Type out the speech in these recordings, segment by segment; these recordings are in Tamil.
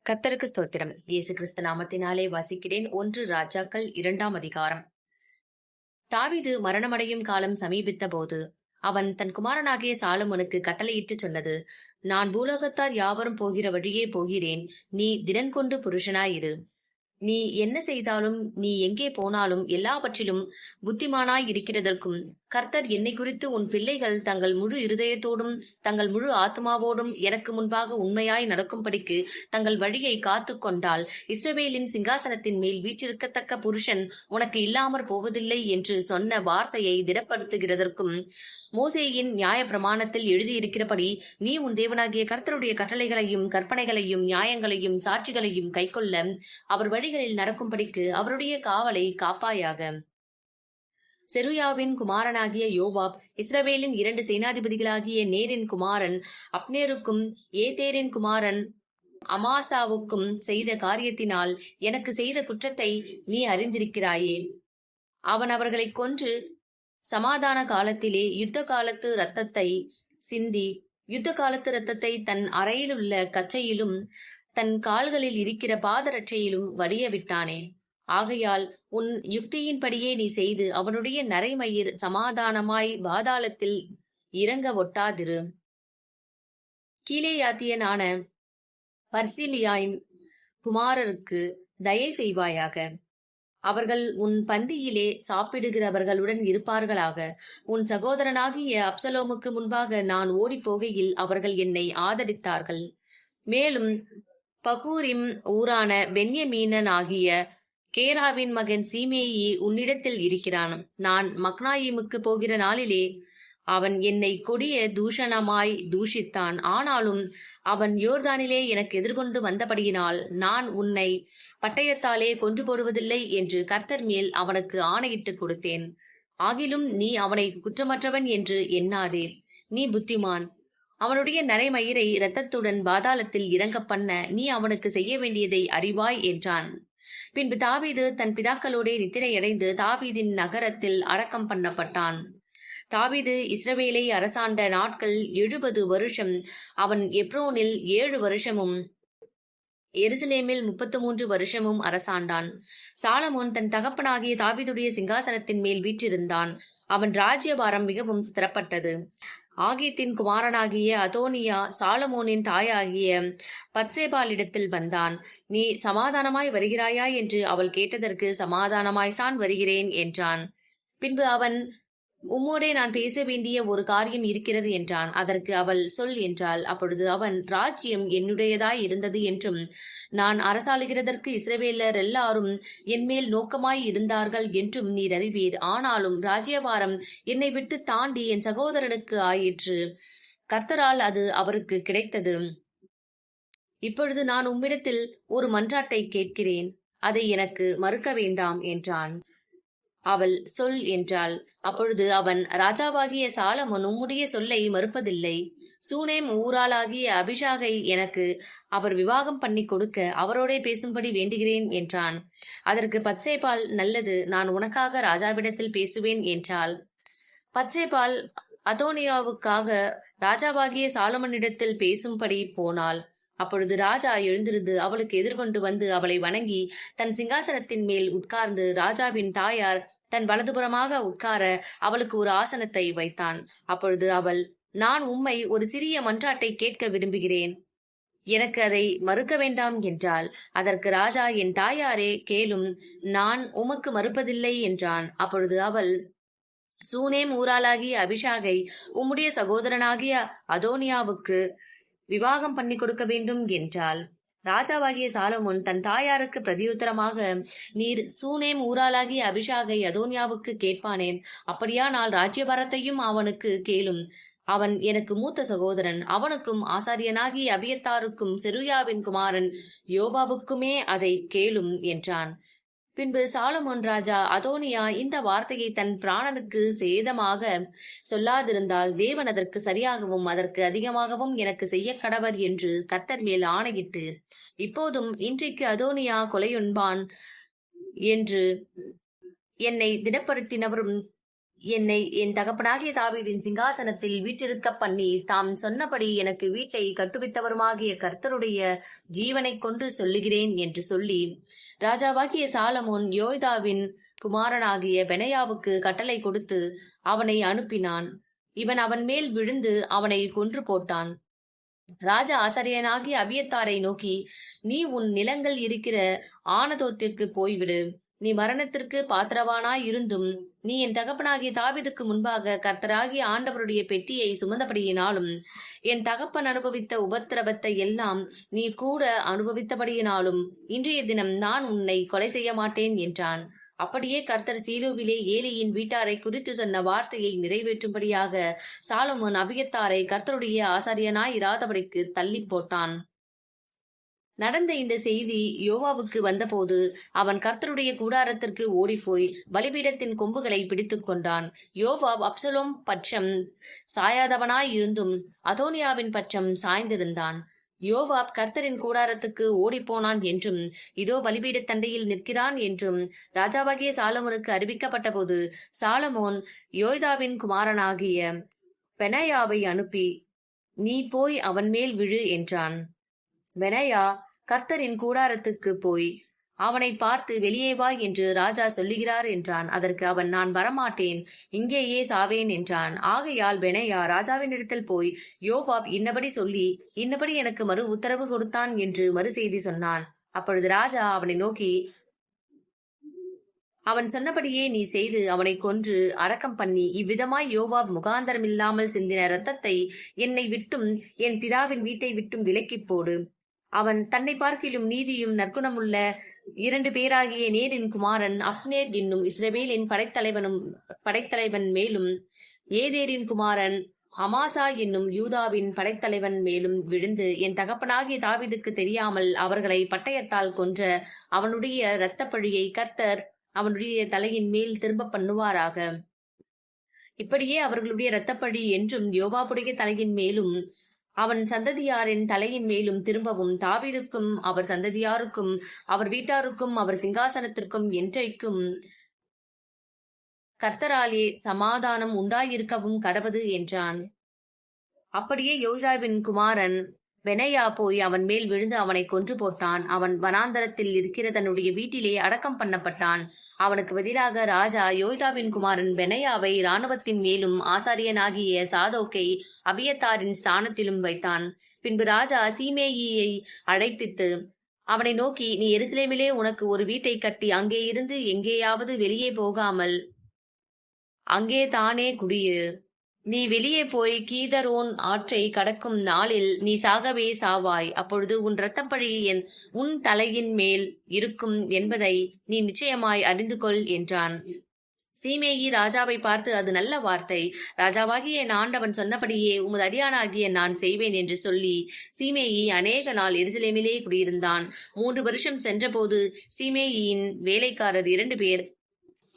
கர்த்தருக்கு ஸ்தோத்திரம். இயேசு கிறிஸ்து நாமத்தினாலே வாசிக்கிறேன். 1 ராஜாக்கள் 2ஆம் அதிகாரம். தாவீது மரணமடையும் காலம் சமீபித்த போது அவன் தன் குமாரனாகிய சாலொமோனுக்கு கட்டளையிட்டு சொன்னது, நான் பூலோகத்தார் யாவரும் போகிற வழியே போகிறேன். நீ திடன்கொண்டு புருஷனாயிரு. நீ என்ன செய்தாலும், நீ எங்கே போனாலும் எல்லாவற்றிலும் புத்திமானாய் இருக்கிறதற்கும், கர்த்தர் என்னை குறித்து உன் பிள்ளைகள் தங்கள் முழு இருதயத்தோடும் தங்கள் முழு ஆத்மாவோடும் எனக்கு முன்பாக உண்மையாய் நடக்கும்படிக்கு தங்கள் வழியை காத்து கொண்டால் இஸ்ரவேலின் சிங்காசனத்தின் மேல் வீற்றிருக்கத்தக்க புருஷன் உனக்கு இல்லாமற் போவதில்லை என்று சொன்ன வார்த்தையை திடப்படுத்துகிறதற்கும், மோசேயின் நியாய பிரமாணத்தில் எழுதியிருக்கிறபடி நீ உன் தேவனாகிய கர்த்தருடைய கட்டளைகளையும் கற்பனைகளையும் நியாயங்களையும் சாட்சிகளையும் கைக்கொள்ள அவர் வழிகளில் நடக்கும்படிக்கு அவருடைய காவலை காப்பாயாக. செருயாவின் குமாரனாகிய யோவாப் இஸ்ரவேலின் 2 சேனாதிபதிகளாகிய நேரின் குமாரன் அப்னேருக்கும் ஏதேரின் குமாரன் அமாசாவுக்கும் செய்த காரியத்தினால் எனக்கு செய்த குற்றத்தை நீ அறிந்திருக்கிறாயே. அவன் அவர்களை கொன்று சமாதான காலத்திலே யுத்த காலத்து இரத்தத்தை சிந்தி, யுத்த காலத்து இரத்தத்தை தன் அறையிலுள்ள கச்சையிலும் தன் கால்களில் இருக்கிற பாதரட்சையிலும் வடிய விட்டானே. ஆகையால் உன் யுக்தியின்படியே நீ செய்து அவனுடைய நரைமயிர் சமாதானமாய் பாதாளத்தில் இறங்க ஒட்டாதிரு. கீலேயாத்தியனான பர்சிலியாயின் குமாரருக்கு தயை செய்வாயாக. அவர்கள் உன் பந்தியிலே சாப்பிடுகிறவர்களுடன் இருப்பார்களாக. உன் சகோதரனாகிய அப்சலோமுக்கு முன்பாக நான் ஓடிப் போகையில் அவர்கள் என்னை ஆதரித்தார்கள். மேலும் பகூரிம் ஊரான பென்யமீனனாகிய கேராவின் மகன் சீமேயி உன்னிடத்தில் இருக்கிறான். நான் மக்னாயிமுக்கு போகிற நாளிலே அவன் என்னை கொடிய தூஷணமாய் தூஷித்தான். ஆனாலும் அவன் யோர்தானிலே எனக்கு எதிர்கொண்டு வந்தபடியினால் நான் உன்னை பட்டயத்தாலே கொன்று போடுவதில்லை என்று கர்த்தர் மேல் அவனுக்கு ஆணையிட்டு கொடுத்தேன். ஆகிலும் நீ அவனை குற்றமற்றவன் என்று எண்ணாதே. நீ புத்திமான். அவனுடைய நரைமயிரை இரத்தத்துடன் பாதாளத்தில் இறங்க பண்ண நீ அவனுக்கு செய்ய வேண்டியதை அறிவாய் என்றான். பின்பு தாவீது தன் பிதாக்களோடே நித்திரையடைந்து தாவீதின் நகரத்தில் அடக்கம் பண்ணப்பட்டான். தாவீது இஸ்ரவேலை அரசாண்ட நாட்கள் 70 வருஷம். அவன் எப்ரோனில் 7 வருஷமும் எருசலேமில் 33 வருஷமும் அரசாண்டான். சாலமோன் தன் தகப்பனாகிய தாவீதுடைய சிங்காசனத்தின் மேல் வீற்றிருந்தான். அவன் ராஜ்யபாரம் மிகவும் ஸ்திரப்பட்டது. ஆகீத்தின் குமாரனாகிய அதோனியா சாலமோனின் தாயாகிய பத்சேபாலிடத்தில் வந்தான். நீ சமாதானமாய் வருகிறாயா என்று அவள் கேட்டதற்கு, சமாதானமாய்த்தான் வருகிறேன் என்றான். பின்பு அவன், உம்மோடே நான் பேச வேண்டிய ஒரு காரியம் இருக்கிறது என்றான். அதற்கு அவள், சொல் என்றாள். அப்பொழுது அவன், ராஜ்யம் என்னுடையதாய் இருந்தது என்றும் நான் அரசாளுகிறதற்கு இஸ்ரவேலர் எல்லாரும் என்மேல் நோக்கமாய் இருந்தார்கள் என்றும் நீர் அறிவீர். ஆனாலும் ராஜ்யபாரம் என்னை விட்டு தாண்டி என் சகோதரனுக்கு ஆயிற்று. கர்த்தரால் அது அவருக்கு கிடைத்தது. இப்பொழுது நான் உம்மிடத்தில் ஒரு மன்றாட்டை கேட்கிறேன், அதை எனக்கு மறுக்க வேண்டாம் என்றான். அவள், சொல் என்றாள். அப்பொழுது அவன், ராஜாவாகிய சாலமோன் உம்முடைய சொல்லை மறுப்பதில்லை. சூனேம் ஊராளாகிய அபிஷாகை எனக்கு அவர் விவாகம் பண்ணி கொடுக்க அவரோடே பேசும்படி வேண்டுகிறேன் என்றான். அதற்கு பத்சேபால், நல்லது, நான் உனக்காக ராஜாவிடத்தில் பேசுவேன் என்றாள். பத்சேபால் அதோனியாவுக்காக ராஜாவாகிய சாலமோனிடத்தில் பேசும்படி போனாள். அப்பொழுது ராஜா எழுந்திருந்து அவளுக்கு எதிர்கொண்டு வந்து அவளை வணங்கி தன் சிங்காசனத்தின் மேல் உட்கார்ந்து, ராஜாவின் தாயார் தன் வலதுபுறமாக உட்கார அவளுக்கு ஒரு ஆசனத்தை வைத்தான். அப்பொழுது அவள், நான் உம்மை ஒரு சிறிய மன்றாட்டை கேட்க விரும்புகிறேன், எனக்கு அதை மறுக்க வேண்டாம் என்றாள். அதற்கு ராஜா, என் தாயாரே, கேளும், நான் உமக்கு மறுப்பதில்லை என்றான். அப்பொழுது அவள், சூனேம் ஊராளாகிய அபிஷாகை உம்முடைய சகோதரனாகிய அதோனியாவுக்கு விவாகம் பண்ணி கொடுக்க வேண்டும் என்றாள். ராஜாவாகிய சாலமோன் தன் தாயாருக்கு பிரதியுத்தரமாக, நீர் சூனேம் ஊராளாகிய அபிஷாகை அதோனியாவுக்கு கேட்பானேன். அப்படியானால் ராஜ்யபாரத்தையும் அவனுக்கு கேளும். அவன் எனக்கு மூத்த சகோதரன். அவனுக்கும் ஆசாரியனாகிய அபியத்தாருக்கும் செருயாவின் குமாரன் யோவாபுக்குமே அதை கேளும் என்றான். பின்பு சாலமோன் ராஜா, அதோனியா இந்த வார்த்தையை தன் பிராணனுக்கு சேதமாக சொல்லாதிருந்தால் தேவன் அதற்கு சரியாகவும் அதற்கு அதிகமாகவும் எனக்கு செய்ய கடவர் என்று கர்த்தர் மேல் ஆணையிட்டு, இப்போதும் இன்றைக்கு அதோனியா கொலையுண்பான் என்று என்னை திடப்படுத்தினவரும் என்னை என் தகப்பனாகிய தாவீதின் சிங்காசனத்தில் வீற்றிருக்க பண்ணி தாம் சொன்னபடி எனக்கு வீட்டை கட்டுவித்தவருமாகிய கர்த்தருடைய ஜீவனைக் கொண்டு சொல்லுகிறேன் என்று சொல்லி ராஜாவாகிய சாலமோன் யோய்தாவின் குமாரனாகிய பெனாயாவுக்கு கட்டளை கொடுத்து அவனை அனுப்பினான். இவன் அவன் மேல் விழுந்து அவனை கொன்று போட்டான். ராஜா ஆசாரியனாகிய அபியத்தாரை நோக்கி, நீ உன் நிலங்கள் இருக்கிற ஆனதோத்திற்கு போய்விடு. நீ மரணத்திற்கு பாத்திரவானாய் இருந்தும் நீ என் தகப்பனாகிய தாவீதுக்கு முன்பாக கர்த்தராகிய ஆண்டவருடைய பெட்டியை சுமந்தபடியினாலும் என் தகப்பன் அனுபவித்த உபத்திரவத்தை எல்லாம் நீ கூட அனுபவித்தபடியினாலும் இன்றைய தினம் நான் உன்னை கொலை செய்ய மாட்டேன் என்றான். அப்படியே கர்த்தர் சீலோவிலே ஏலியின் வீட்டாரை குறித்து சொன்ன வார்த்தையை நிறைவேற்றும்படியாக சாலமோன் அபியத்தாரை கர்த்தருடைய ஆசாரியனாய் இராதபடிக்கு தள்ளி போட்டான். நடந்த இந்த செய்தி யோவாவுக்கு வந்தபோது அவன் கர்த்தருடைய கூடாரத்திற்கு ஓடிப்போய் பலிபீடத்தின் கொம்புகளை பிடித்துக் கொண்டான். யோவாப் அப்சலோம் பட்சம் சாயாதவனாய் இருந்தும் அதோனியாவின் பட்சம் சாய்ந்திருந்தான். யோவாப் கர்த்தரின் கூடாரத்துக்கு ஓடிப்போனான் என்றும் இதோ பலிபீடத் தண்டையில் நிற்கிறான் என்றும் ராஜாவாகிய சாலமோனுக்கு அறிவிக்கப்பட்ட போது சாலமோன் யோய்தாவின் குமாரனாகிய பெனாயாவை அனுப்பி, நீ போய் அவன் மேல் விழு என்றான். பெனாயா கர்த்தரின் கூடாரத்துக்கு போய் அவனை பார்த்து, வெளியே வா என்று ராஜா சொல்லுகிறார் என்றான். அதற்கு அவன், நான் வரமாட்டேன், இங்கேயே சாவேன் என்றான். ஆகையால் பெனாயா ராஜாவினிடத்தில் போய் யோவாப் இன்னபடி சொல்லி இன்னபடி எனக்கு மறு உத்தரவு கொடுத்தான் என்று மறு செய்தி சொன்னான். அப்பொழுது ராஜா அவனை நோக்கி, அவன் சொன்னபடியே நீ செய்து அவனை கொன்று அடக்கம் பண்ணி இவ்விதமாய் யோவாப் முகாந்தரமில்லாமல் சிந்தின இரத்தத்தை என்னை விட்டும் என் பிதாவின் வீட்டை விட்டும் விலக்கிப் போடு. அவன் தன்னை பார்க்கிலும் நீதியும் நற்குணமுள்ள 2 பேராகிய நேரின் குமாரன் அப்னேர் என்னும் இஸ்ரவேலின் படைத்தலைவன் மேலும் ஏதேரின் குமாரன் அமாசா என்னும் யூதாவின் படைத்தலைவன் மேலும் விழுந்து என் தகப்பனாகிய தாவீதுக்கு தெரியாமல் அவர்களை பட்டயத்தால் கொன்ற அவனுடைய இரத்தப்பழியை கர்த்தர் அவனுடைய தலையின் மேல் திரும்ப பண்ணுவாராக. இப்படியே அவர்களுடைய இரத்தப்பழி என்றும் யோவாபுடைய தலையின் மேலும் அவன் சந்ததியாரின் தலையின் மேலும் திரும்பவும் தாவீதுக்கும் அவர் சந்ததியாருக்கும் அவர் வீட்டாருக்கும் அவர் சிங்காசனத்திற்கும் என்றைக்கும் கர்த்தராலே சமாதானம் உண்டாயிருக்கவும் கடவது என்றான். அப்படியே யோய்தாவின் குமாரன் பெனாயா போய் அவன் மேல் விழுந்து அவனை கொன்று போட்டான். அவன் வனாந்தரத்தில் இருக்கிற தன்னுடைய வீட்டிலே அடக்கம் பண்ணப்பட்டான். அவனுக்கு பதிலாக ராஜா யோய்தாவின் குமாரன் பெனாயாவை இராணுவத்தின் மேலும் ஆசாரியனாகிய சாதோக்கை அபியத்தாரின் ஸ்தானத்திலும் வைத்தான். பின்பு ராஜா சீமேயியை அழைப்பித்து அவனை நோக்கி, நீ எருசலேமிலே உனக்கு ஒரு வீட்டை கட்டி அங்கே இருந்து எங்கேயாவது வெளியே போகாமல் அங்கே தானே குடியிரு. நீ வெளியே போய் கீதரோன் ஆற்றை கடக்கும் நாளில் நீ சாகவே சாவாய். அப்பொழுது உன் இரத்தப்பழி உன் தலையின் மேல் இருக்கும் என்பதை நீ நிச்சயமாய் அறிந்து கொள் என்றான். சீமேயி ராஜாவை பார்த்து, அது நல்ல வார்த்தை, ராஜாவாகிய என் ஆண்டவன் சொன்னபடியே உமது அடியானாகிய நான் செய்வேன் என்று சொல்லி சீமேயி அநேக நாள் எருசலேமிலே குடியிருந்தான். 3 வருஷம் சென்றபோது சீமேயின் வேலைக்காரர் 2 பேர்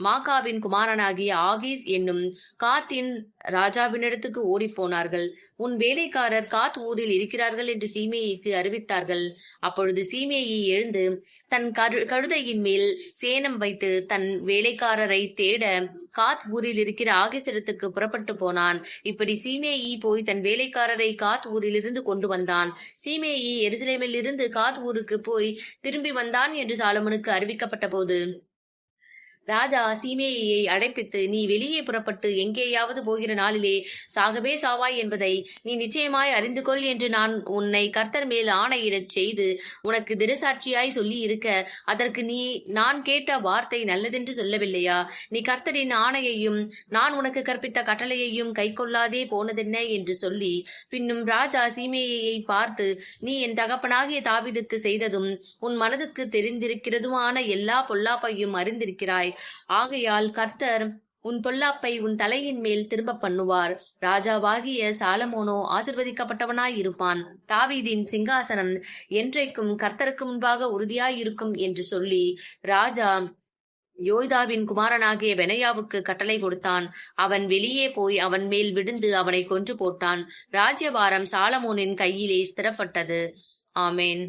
மாகாவின் குமாரனாகிய ஆகீஸ் என்னும் காத்தின் ராஜாவினிடத்துக்கு ஓடிப்போனார்கள். உன் வேலைக்காரர் காத் ஊரில் இருக்கிறார்கள் என்று சீமேயிக்கு அறிவித்தார்கள். அப்பொழுது சீமேயி எழுந்து தன் கழுதையின் மேல் சேணம் வைத்து தன் வேலைக்காரரை தேட காத் ஊரில் இருக்கிற ஆகீசிடத்துக்கு புறப்பட்டு போனான். இப்படி சீமேயி போய் தன் வேலைக்காரரை காத் ஊரிலிருந்து கொண்டு வந்தான். சீமேயி எருசலேமில் இருந்து காத் ஊருக்கு போய் திரும்பி வந்தான் என்று சாலமோனுக்கு அறிவிக்கப்பட்ட போது ராஜா சீமேயியை அழைப்பித்து, நீ வெளியே புறப்பட்டு எங்கேயாவது போகிற நாளிலே சாகவே சாவாய் என்பதை நீ நிச்சயமாய் அறிந்து கொள் என்று நான் உன்னை கர்த்தர் மேல் ஆணையிடச் செய்து உனக்கு திடசாட்சியாய் சொல்லி இருக்க அதற்கு நான் கேட்ட வார்த்தை நல்லதென்று சொல்லவில்லையா? நீ கர்த்தரின் ஆணையையும் நான் உனக்கு கற்பித்த கட்டளையையும் கை கொள்ளாதே போனதென்ன என்று சொல்லி பின்னும் ராஜா சீமேயியை பார்த்து, நீ என் தகப்பனாகிய தாவீதுக்கு செய்ததும் உன் மனதுக்கு தெரிந்திருக்கிறதுமான எல்லா பொல்லாப்பையும் அறிந்திருக்கிறாய். ஆகையால் கர்த்தர் உன் பொல்லாப்பை உன் தலையின் மேல் திரும்ப பண்ணுவார். ராஜாவாகிய சாலமோனோ ஆசிர்வதிக்கப்பட்டவனாய் இருப்பான். தாவீதின் சிங்காசனம் என்றைக்கும் கர்த்தருக்கு முன்பாக உறுதியாயிருக்கும் என்று சொல்லி ராஜா யோய்தாவின் குமாரனாகிய பெனாயாவுக்கு கட்டளை கொடுத்தான். அவன் வெளியே போய் அவன் மேல் விழுந்து அவனை கொன்று போட்டான். ராஜ்யபாரம் சாலமோனின் கையிலே ஸ்திரப்பட்டது. ஆமேன்.